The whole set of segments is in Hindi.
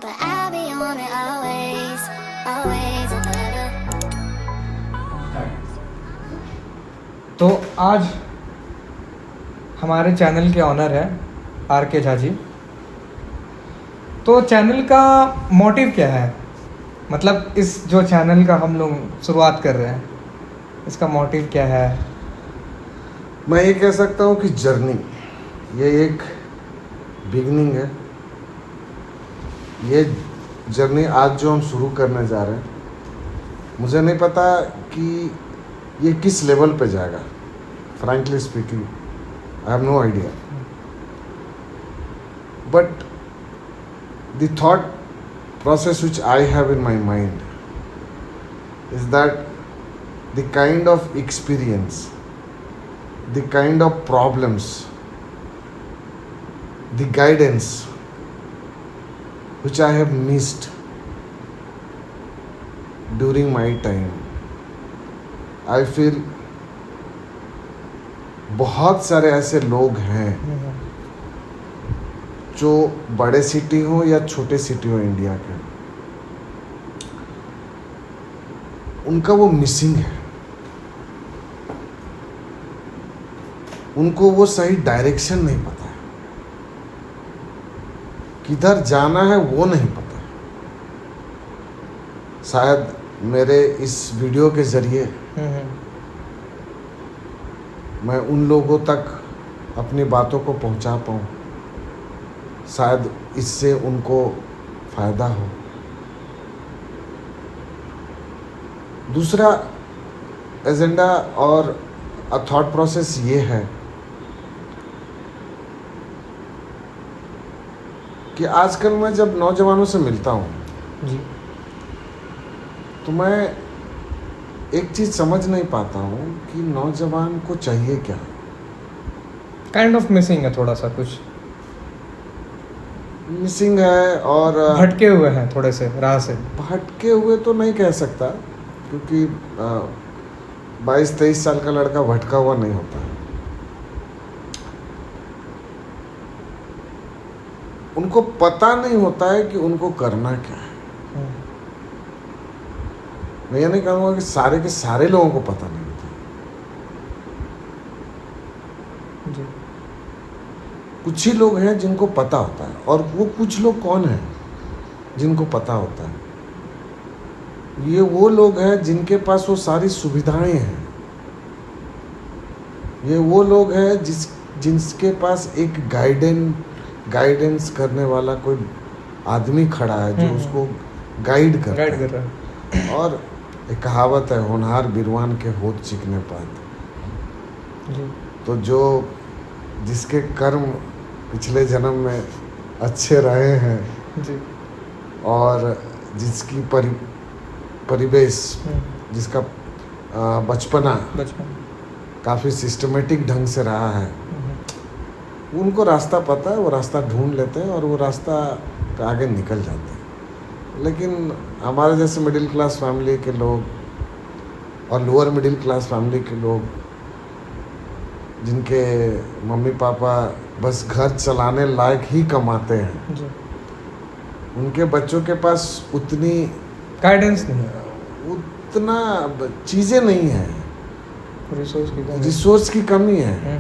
But I'll be on it always, always and forever. तो आज हमारे चैनल के ऑनर है RK झा जी। तो चैनल का मोटिव क्या है, मतलब इस जो चैनल का हम लोग शुरुआत कर रहे हैं, इसका मोटिव क्या है? मैं ये कह सकता हूँ कि जर्नी, ये एक बिगनिंग है। ये जर्नी आज जो हम शुरू करने जा रहे हैं, मुझे नहीं पता कि ये किस लेवल पे जाएगा। Frankly speaking, I have no idea, but the thought process which I have in my mind is that the kind of experience, the kind of problems, the guidance which I have missed during my time, I feel बहुत सारे ऐसे लोग हैं जो बड़े सिटी हो या छोटे सिटी हो इंडिया के, उनका वो मिसिंग है। उनको वो सही डायरेक्शन नहीं पता है, किधर जाना है वो नहीं पता है। शायद मेरे इस वीडियो के जरिए मैं उन लोगों तक अपनी बातों को पहुंचा पाऊँ, शायद इससे उनको फ़ायदा हो। दूसरा एजेंडा और थॉट प्रोसेस ये है कि आजकल मैं जब नौजवानों से मिलता हूँ जी, तो मैं एक चीज़ समझ नहीं पाता हूँ कि नौजवान को चाहिए क्या। काइंड ऑफ मिसिंग है, थोड़ा सा कुछ मिसिंग है और भटके हुए हैं थोड़े से राह से। भटके हुए तो नहीं कह सकता, क्योंकि 22-23 साल का लड़का भटका हुआ नहीं होता है। उनको पता नहीं होता है कि उनको करना क्या है। मैं ये नहीं कहूँगा कि सारे के सारे लोगों को पता नहीं होता। जी, कुछ ही लोग हैं जिनको पता होता है, और वो कुछ लोग कौन हैं जिनको पता होता है? ये वो लोग हैं जिनके पास वो सारी सुविधाएं हैं। ये वो लोग हैं जिसके पास एक गाइडेंस करने वाला कोई आदमी खड़ा है जो उसको गाइड कर रहा है। और एक कहावत है, होनहार बिरवान के होठ चिकने पात। जी, तो जो जिसके कर्म पिछले जन्म में अच्छे रहे हैं जी, और जिसकी परिवेश, जिसका बचपन काफ़ी सिस्टमेटिक ढंग से रहा है, उनको रास्ता पता है, वो रास्ता ढूंढ लेते हैं और वो रास्ता पे आगे निकल जाते हैं। लेकिन हमारे जैसे मिडिल क्लास फैमिली के लोग और लोअर मिडिल क्लास फैमिली के लोग, जिनके मम्मी पापा बस घर चलाने लायक ही कमाते हैं, जी, उनके बच्चों के पास उतनी गाइडेंस नहीं है, उतना चीज़ें नहीं हैं, रिसोर्स की कमी है।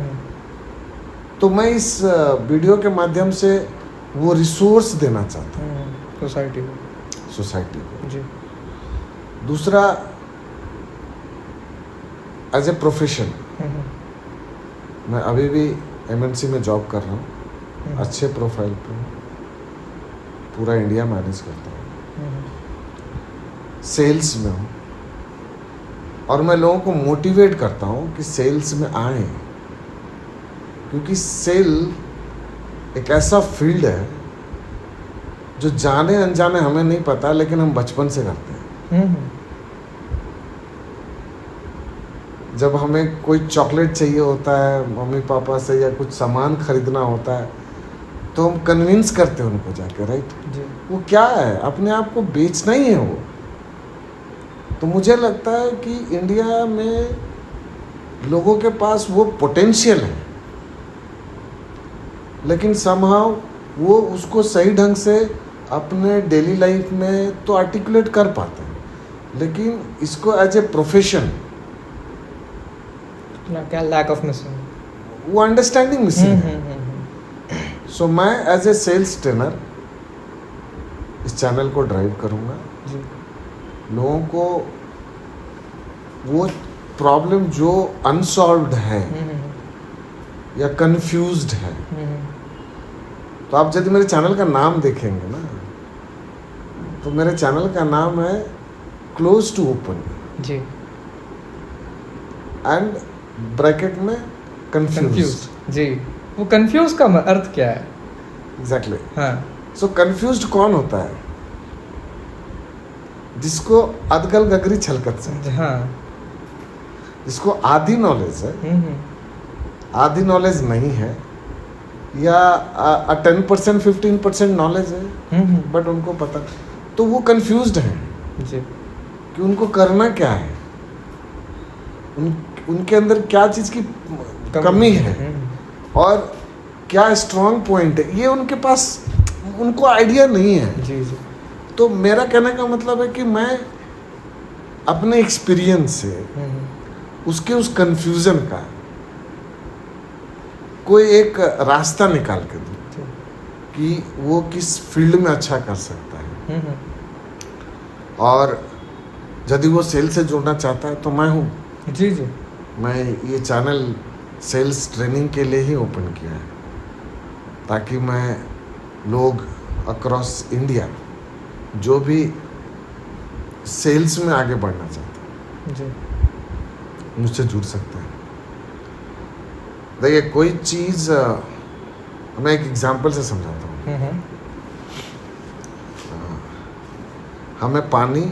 तो मैं इस वीडियो के माध्यम से वो रिसोर्स देना चाहता हूँ सोसाइटी को। जी, दूसरा, एज ए प्रोफेशन मैं अभी भी MNC में जॉब कर रहा हूँ, अच्छे प्रोफाइल पे पूरा इंडिया मैनेज करता हूँ, सेल्स में हूँ, और मैं लोगों को मोटिवेट करता हूँ कि सेल्स में आए, क्योंकि सेल एक ऐसा फील्ड है जो जाने अनजाने हमें नहीं पता, लेकिन हम बचपन से करते हैं। जब हमें कोई चॉकलेट चाहिए होता है मम्मी पापा से, या कुछ सामान खरीदना होता है, तो हम कन्विंस करते हैं उनको जाके, राइट? वो क्या है, अपने आप को बेचना ही है वो। तो मुझे लगता है कि इंडिया में लोगों के पास वो पोटेंशियल है, लेकिन समहाउ वो उसको सही ढंग से अपने डेली लाइफ में तो आर्टिकुलेट कर पाते हैं, लेकिन इसको एज ए प्रोफेशन क्या लैक ऑफ मिसिंग, वो अंडरस्टैंडिंग मिसिंग है। सो मैं एज ए सेल्स ट्रेनर इस चैनल को ड्राइव करूँगा, लोगों को वो प्रॉब्लम जो अनसॉल्व्ड है या कंफ्यूज्ड है, तो आप यदि मेरे चैनल का नाम देखेंगे ना, तो मेरे चैनल का नाम है क्लोज टू ओपन जी, एंड ब्रैकेट में कंफ्यूज्ड जी। वो कंफ्यूज का अर्थ क्या है? एग्जैक्टली। हाँ। सो कंफ्यूज्ड कौन होता है? जिसको अदगल गगरी छलकत से, हाँ, जिसको आधी नॉलेज है, आधी नॉलेज नहीं है, या 10% 15% नॉलेज है, बट उनको पता, तो वो कंफ्यूज्ड हैं जी, कि उनको करना क्या है, उनके अंदर क्या चीज़ की कमी है और क्या स्ट्रॉन्ग पॉइंट है, ये उनके पास, उनको आइडिया नहीं है। जी जी। तो मेरा कहने का मतलब है कि मैं अपने एक्सपीरियंस से उसके उस कंफ्यूजन का कोई एक रास्ता निकाल के दूं कि वो किस फील्ड में अच्छा कर सकता है, और यदि वो सेल से जुड़ना चाहता है तो मैं हूँ। जी जी। मैं ये चैनल सेल्स ट्रेनिंग के लिए ही ओपन किया है, ताकि मैं लोग अक्रॉस इंडिया जो भी सेल्स में आगे बढ़ना चाहते हैं जी, मुझसे जुड़ सकते हैं। देखिए, कोई चीज़ मैं एक एग्जांपल से समझाता हूँ। हमें पानी,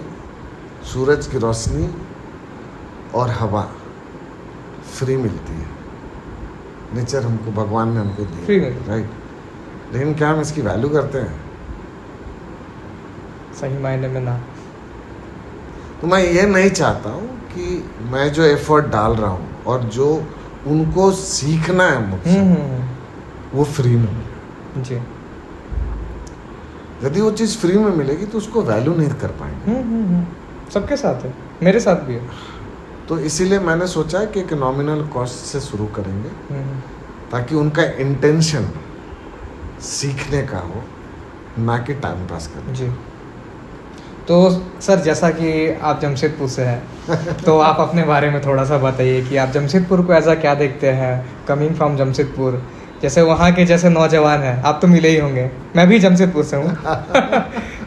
सूरज की रोशनी और हवा फ्री मिलती है, नेचर हमको, भगवान ने हमको दी, राइट। लेकिन क्या हम इसकी वैल्यू करते हैं? सही मायने में ना। तो मैं ये नहीं चाहता हूँ कि मैं जो एफर्ट डाल रहा हूँ और जो उनको सीखना है मुझसे, वो फ्री में मिले। जी। यदि वो चीज़ फ्री में मिलेगी तो उसको वैल्यू नहीं कर पाएंगे। सबके साथ है, मेरे साथ भी है। तो इसीलिए मैंने सोचा है कि एक नॉमिनल कॉस्ट से शुरू करेंगे, ताकि उनका इंटेंशन सीखने का हो, ना कि टाइम पास करने। जी। तो सर, जैसा कि आप जमशेदपुर से हैं, तो आप अपने बारे में थोड़ा सा बताइए कि आप जमशेदपुर को ऐसा क्या देखते हैं, कमिंग फ्रॉम जमशेदपुर। जैसे वहाँ के जैसे नौजवान हैं, आप तो मिले ही होंगे, मैं भी जमशेदपुर से हूँ।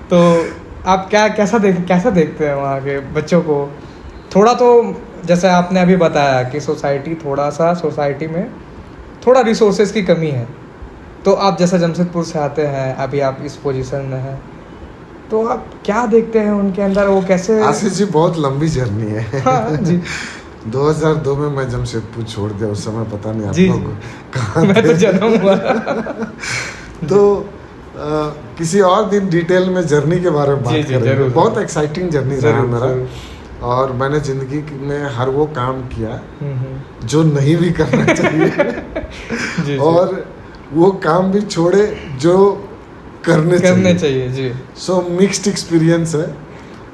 तो आप कैसा देखते हैं वहाँ के बच्चों को? थोड़ा तो जैसे आपने अभी बताया कि सोसाइटी में थोड़ा रिसोर्सेज की कमी है, तो आप जैसे जमशेदपुर से आते हैं, अभी आप इस पोजीशन में हैं, तो आप क्या देखते हैं उनके अंदर, वो कैसे? आशीष जी, बहुत लंबी जर्नी है। हाँ, जी। 2002 में मैं जमशेदपुर छोड़ दिया, उस समय पता नहीं आप लोग कहाँ मैं तो जन्म हुआ। तो किसी और दिन डिटेल में जर्नी के बारे में बात करेंगे। बहुत एक्साइटिंग जर्नी रहा मेरा, और मैंने जिंदगी में हर वो काम किया जो नहीं भी करना चाहिए, और वो काम भी छोड़े जो करने चाहिए। जी। सो मिक्स्ड एक्सपीरियंस है।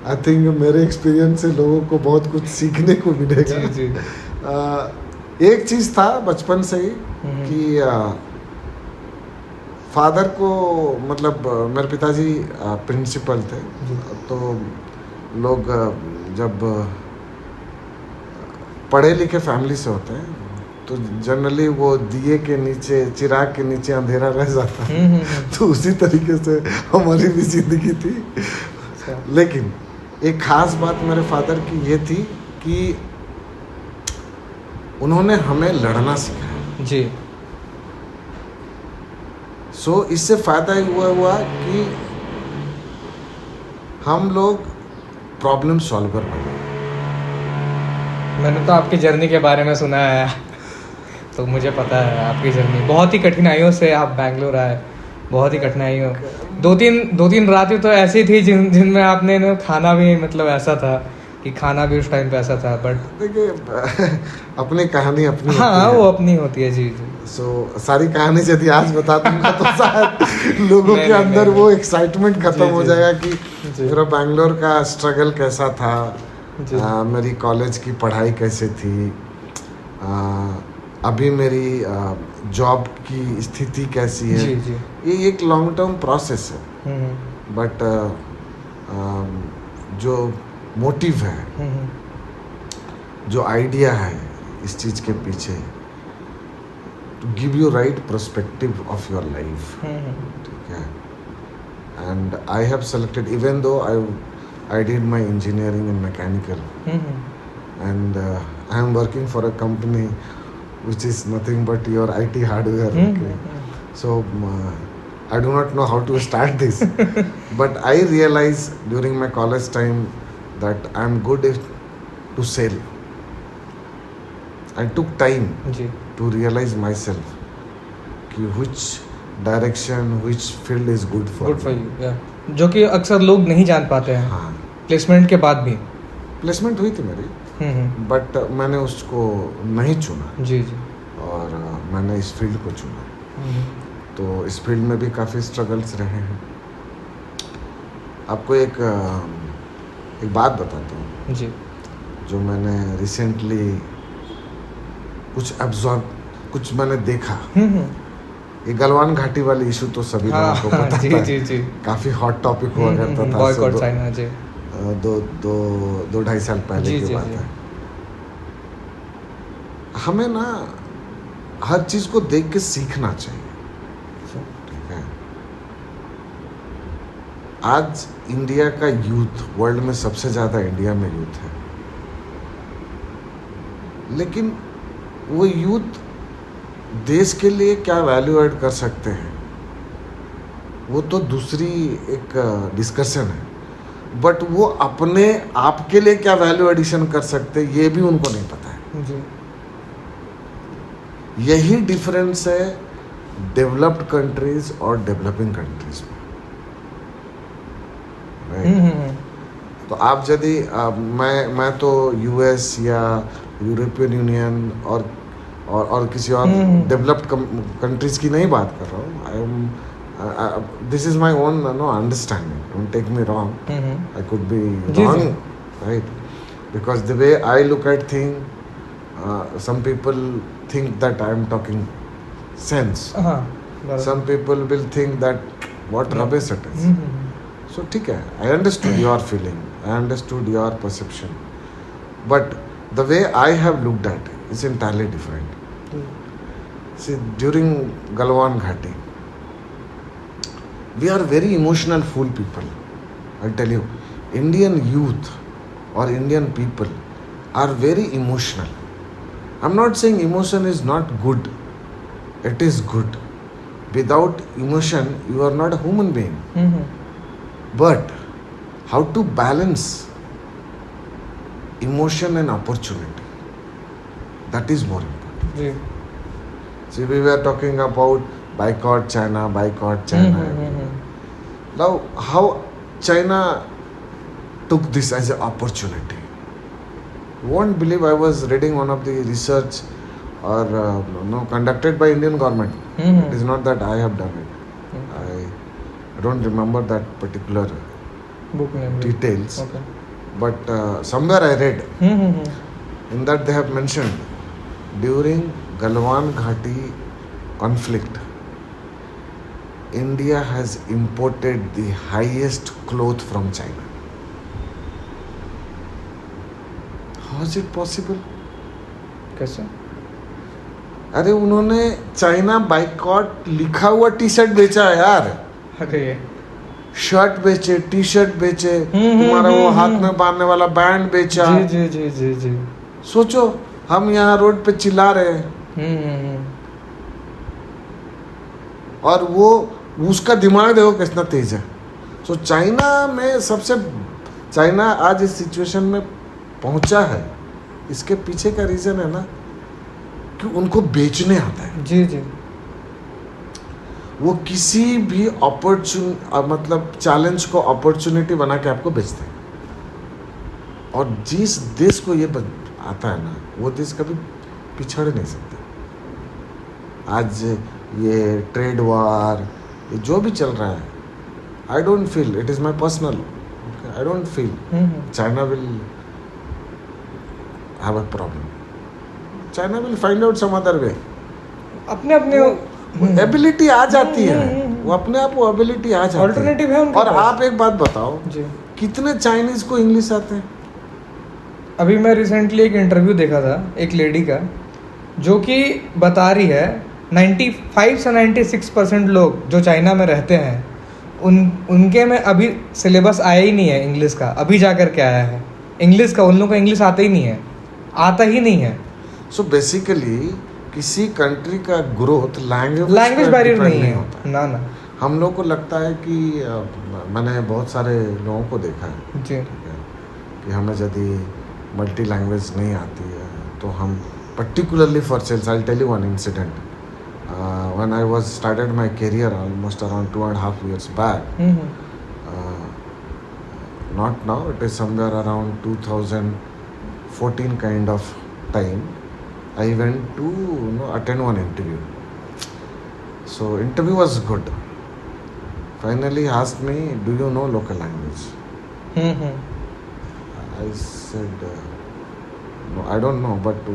आई थिंक मेरे एक्सपीरियंस से लोगों को बहुत कुछ सीखने को मिलेगा। जी, जी। एक चीज़ था बचपन से ही कि फादर को, मतलब मेरे पिताजी प्रिंसिपल थे, तो लोग जब पढ़े लिखे फैमिली से होते हैं तो जनरली वो दिए के नीचे, चिराग के नीचे अंधेरा रह जाता है। तो उसी तरीके से हमारी भी जिंदगी थी। लेकिन एक खास बात मेरे फादर की ये थी कि उन्होंने हमें लड़ना सिखाया। जी। सो इससे फायदा हुआ कि हम लोग प्रॉब्लम सॉल्वर बने। मैंने तो आपकी जर्नी के बारे में सुना है, तो मुझे पता है आपकी जर्नी बहुत ही कठिनाइयों से आप बैंगलोर आए, बहुत ही कठिनाइयों। दो तीन रातें तो ऐसी थी जिनमें आपने खाना भी, मतलब ऐसा था कि खाना भी उस टाइम पे ऐसा था, बट देखिए अपनी कहानी अपनी हाँ वो अपनी होती है। जी जी। सो सारी कहानी यदि आज बता दूंगा तो शायद लोगों नहीं, के नहीं, अंदर नहीं। वो एक्साइटमेंट खत्म जी, हो जी, जाएगा कि जी। मेरा बैंगलोर का स्ट्रगल कैसा था, जी। मेरी कॉलेज की पढ़ाई कैसे थी, अभी मेरी जॉब की स्थिति कैसी है। जी जी। ये एक लॉन्ग टर्म प्रोसेस है, हम्म बट जो मोटिव है, जो आइडिया है इस चीज़ के पीछे, to give you right perspective of your life, ठीक है। And I have selected, even though I did my engineering in mechanical, and I am working for a company which is nothing but your IT hardware. Okay. So I do not know how to start this, but I realized during my college time that I am good to sell. I took time जी। to realize myself कि which direction, which field is good for good for me. You, या जो कि अक्सर लोग नहीं जान पाते हैं हाँ, प्लेसमेंट के बाद भी। प्लेसमेंट हुई थी मेरी, बट मैंने उसको नहीं चुना, जी जी। और मैंने इस फील्ड को चुना। तो इस फील्ड में भी काफ़ी स्ट्रगल्स रहे हैं। आपको एक बात बताता हूँ जी। जो मैंने रिसेंटली कुछ मैंने देखा। ये गलवान घाटी वाली इशू तो सभी लोगों को पता जी है, जी जी। काफ़ी हॉट टॉपिक हुआ करता था। Boycott China. जी। दो ढाई साल पहले जी, की जी, बात जी। है। हमें ना हर चीज़ को देख के सीखना चाहिए, ठीक है। आज इंडिया का यूथ, वर्ल्ड में सबसे ज़्यादा इंडिया में यूथ है, लेकिन वो यूथ देश के लिए क्या वैल्यू ऐड कर सकते हैं वो तो दूसरी एक डिस्कशन है, बट वो अपने आप के लिए क्या वैल्यू एडिशन कर सकते हैं ये भी उनको नहीं पता है। जी। यही डिफरेंस है डेवलप्ड कंट्रीज और डेवलपिंग कंट्रीज में, राइट। तो आप यदि मैं तो यूएस या यूरोपियन यूनियन और किसी और डेवलप्ड कंट्रीज की नहीं बात कर रहा हूँ। I am this is my own understanding, don't take me wrong, I could be wrong, right, because the way I look at thing, some people think that I am talking sense. Some people will think that what rubbish it is. So ठीक है, I understood your feeling, I understood your perception, but the way I have looked at it is entirely different. See, during Galwan Ghati, we are very emotional fool people. I tell you, Indian youth or Indian people are very emotional. I'm not saying emotion is not good. It is good. Without emotion, you are not a human being. But how to balance emotion and opportunity, that is more important. See, we were talking about boycott China. Now, how China took this as an opportunity. You won't believe, I was reading one of the research or conducted by Indian government. It is not that I have done it. I don't remember that particular book name details. Okay. But somewhere I read in that they have mentioned during Galwan Ghati conflict, India has imported the highest cloth from China. How is it possible? कैसे? अरे उन्होंने चाइना बाइकॉट लिखा हुआ टी शर्ट बेचा है यार। अरे शर्ट बेचे, टी शर्ट बेचे, तुम्हारा वो हाथ में बांधने वाला बैंड बेचा। जी जी जी जी जी। सोचो हम यहाँ रोड पे चिल्ला रहे हैं और वो उसका दिमाग देखो कितना तेज है। सो चाइना आज इस सिचुएशन में पहुंचा है, इसके पीछे का रीजन है ना कि उनको बेचने आता है। जी जी। वो किसी भी मतलब चैलेंज को अपॉर्चुनिटी बना के आपको बेचते हैं। और जिस देश को ये आता है ना, वो देश कभी पिछड़ नहीं सकते. आज ये ट्रेड वार, ये जो भी चल रहा है, I don't feel, it is my personal, I don't feel China will have a problem. China will find out some other way. अपने अपने एबिलिटी आ जाती है, वो अपने आप वो एबिलिटी आ जाती है. ऑल्टरनेटिव है उनके और पास. आप एक बात बताओ, जी. कितने चाइनीज को इंग्लिश आते हैं? अभी मैं रिसेंटली एक इंटरव्यू देखा था एक लेडी का, जो कि बता रही है 95 से 96% लोग जो चाइना में रहते हैं, उनके में अभी सिलेबस आया ही नहीं है इंग्लिश का. अभी जा कर के आया है इंग्लिश का. उन लोगों को इंग्लिश आता ही नहीं है, आता ही नहीं है. सो बेसिकली किसी कंट्री का ग्रोथ लैंग्वेज बैरियर नहीं है होता. ना ना. हम लोग को लगता है कि मैंने बहुत सारे लोगों को देखा है जी. कि हमें यदि मल्टी लैंग्वेज नहीं आती है तो हम particularly for sales, I tell you one incident. When I was started my career almost around 2.5 years बैक, not now, it is somewhere around 2014 kind of time, I went to attend one interview. So interview was good. Finally he asked me, do you know local language? I said, no, I don't know, but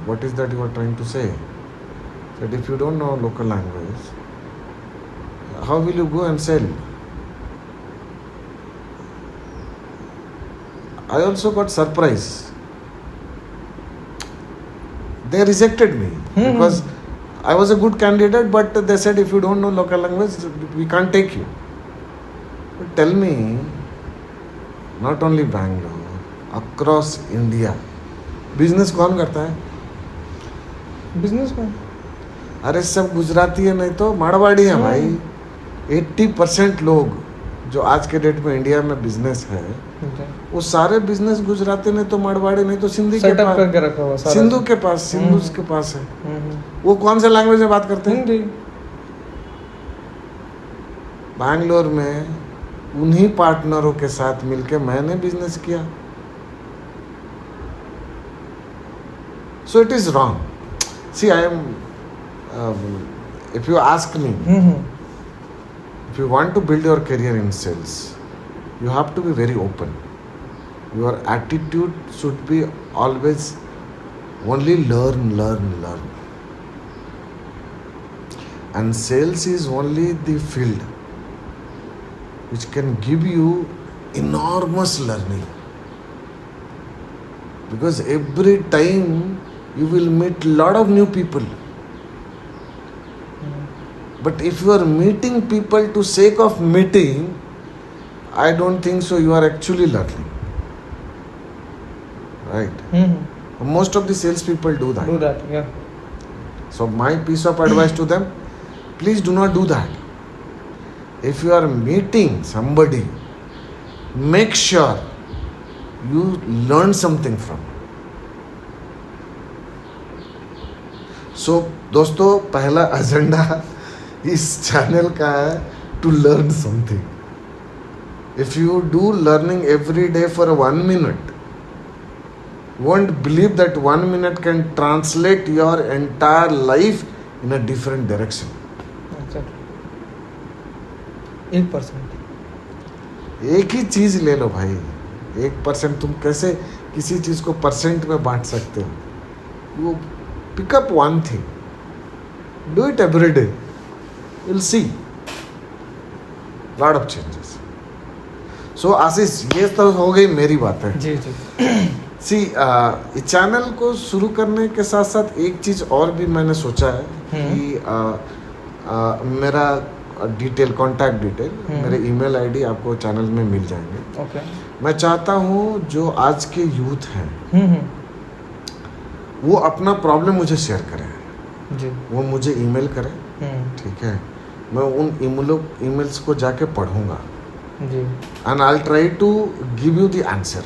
what is that you are trying to say? He said, if you don't know local language, how will you go and sell? I also got surprised. They rejected me because I was a good candidate, but they said if you don't know local language, we can't take you. But tell me, not only Bangalore, across India, business कौन करता है? बिजनेस में अरे सब गुजराती है, नहीं तो मारवाड़ी है भाई. 80% लोग जो आज के डेट में इंडिया में बिजनेस है, वो सारे बिजनेस गुजराती, नहीं तो मारवाड़ी, नहीं तो सिंधी के सेटअप पास, करके रखा हुआ सारा. सिंधु के पास, सिंधुस के पास है. वो कौन से लैंग्वेज में बात करते हैं? हिंदी. बैंगलोर में उन्हीं पार्टनरों के साथ मिलके मैंने बिजनेस किया. So it is wrong. See I am, if you ask me, if you want to build your career in sales, you have to be very open. Your attitude should be always only learn. And sales is only the field which can give you enormous learning. Because every time you will meet lot of new people. But if you are meeting people to sake of meeting, I don't think so you are actually learning. Right? Most of the sales people do that. Do that, yeah. So my piece of advice to them, please do not do that. If you are meeting somebody, make sure you learn something from. So दोस्तों, पहला एजेंडा इस चैनल का है to learn something. If you do learning every day for 1 minute, won't believe that 1 minute can translate your entire life in a different direction. 1%. एक ही चीज ले लो भाई. 1% तुम कैसे किसी चीज को परसेंट में बांट सकते हो? वो pick up one thing, do it every day, you'll see lot of changes. So आशीष, ये तो हो गई मेरी बात है. जी. सी इस चैनल को शुरू करने के साथ साथ एक चीज़ और भी मैंने सोचा है कि मेरा डिटेल, कॉन्टैक्ट डिटेल, मेरे ईमेल आईडी आपको चैनल में मिल जाएंगे. ओके. मैं चाहता हूँ जो आज के यूथ हैं वो अपना प्रॉब्लम मुझे शेयर करें जी. वो मुझे ईमेल करें. ठीक है, मैं उन ईमेल्स को जाके पढ़ूंगा जी. And I will try to give you the answer.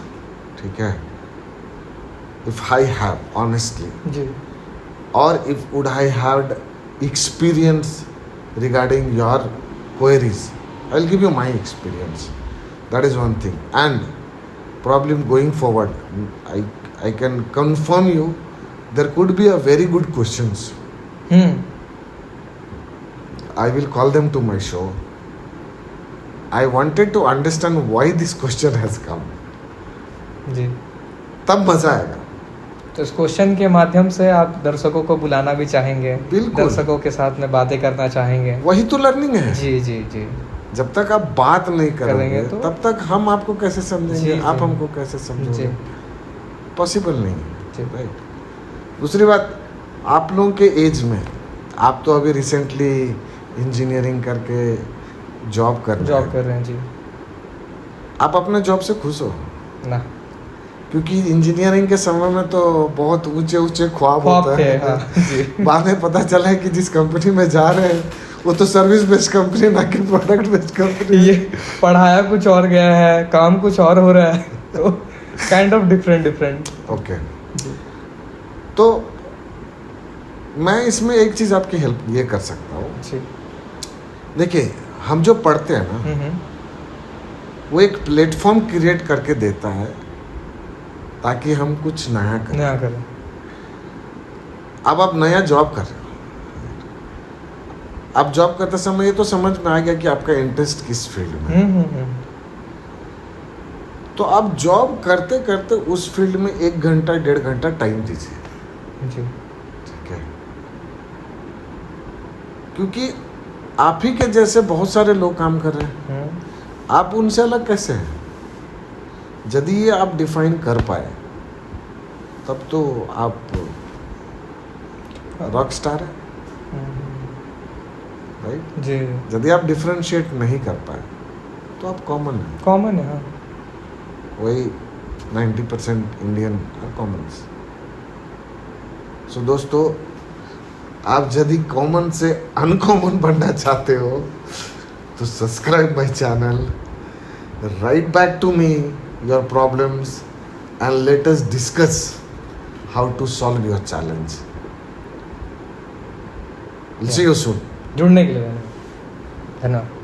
ठीक है, इफ आई हैव ऑनेस्टली जी. और if would I have experience regarding your queries, I will give you my experience. That is one thing. And problem going forward, I can confirm you there could be a very good questions. I will call them to my show. I wanted to understand why this question has come. जी, तब मजा आएगा. तो इस क्वेश्चन के माध्यम से आप दर्शकों को बुलाना भी चाहेंगे, बिल्कुल. दर्शकों के साथ में बातें करना चाहेंगे. वही तो लर्निंग है. जी जी जी. जब तक आप बात नहीं करेंगे करेंगे तो- तब तक हम आपको कैसे समझेंगे, जी, आप जी. हमको कैसे समझोगे. जी. पॉसिबल नहीं जी. है. राइट. दूसरी बात, आप लोगों के एज में, आप तो अभी रिसेंटली इंजीनियरिंग करके जॉब कर रहे हैं. जी. आप अपने जॉब से खुश हो? ना. क्योंकि इंजीनियरिंग के समय में तो बहुत ऊंचे ऊंचे ख्वाब होते थे. हैं. हाँ, जी. बाद में पता चला है कि जिस कंपनी में जा रहे हैं वो तो सर्विस बेस्ड कंपनी ना कि प्रोडक्ट बेस्ड कंपनी. ये पढ़ाया कुछ और गया है, काम कुछ और हो रहा है. तो काइंड ऑफ डिफरेंट. ओके. तो मैं इसमें एक चीज आपकी हेल्प ये कर सकता हूँ. जी. देखिए, हम जो पढ़ते हैं ना, वो एक प्लेटफॉर्म क्रिएट करके देता है ताकि हम कुछ नया करें. नया करें. अब आप नया जॉब कर रहे हो. आप जॉब करते समय ये तो समझ में आ गया कि आपका इंटरेस्ट किस फील्ड में है. तो आप जॉब करते करते उस फील्ड में 1 घंटा 1.5 घंटा टाइम दीजिए. जी. ठीक है. क्योंकि आप ही के जैसे बहुत सारे लोग काम कर रहे हैं. आप उनसे अलग कैसे हैं? यदि ये आप डिफाइन कर पाए तब तो आप रॉक स्टार है. राइट. जी. यदि आप डिफरेंशिएट नहीं कर पाए तो आप कॉमन है. कॉमन है. हाँ. वही 90% इंडियन आर कॉमन्स. सो दोस्तों, आप यदि कॉमन से अनकॉमन बनना चाहते हो तो subscribe my channel, write back to me your problems and let us discuss how to solve your challenge. Will see you soon. जुड़ने के लिए धन्यवाद.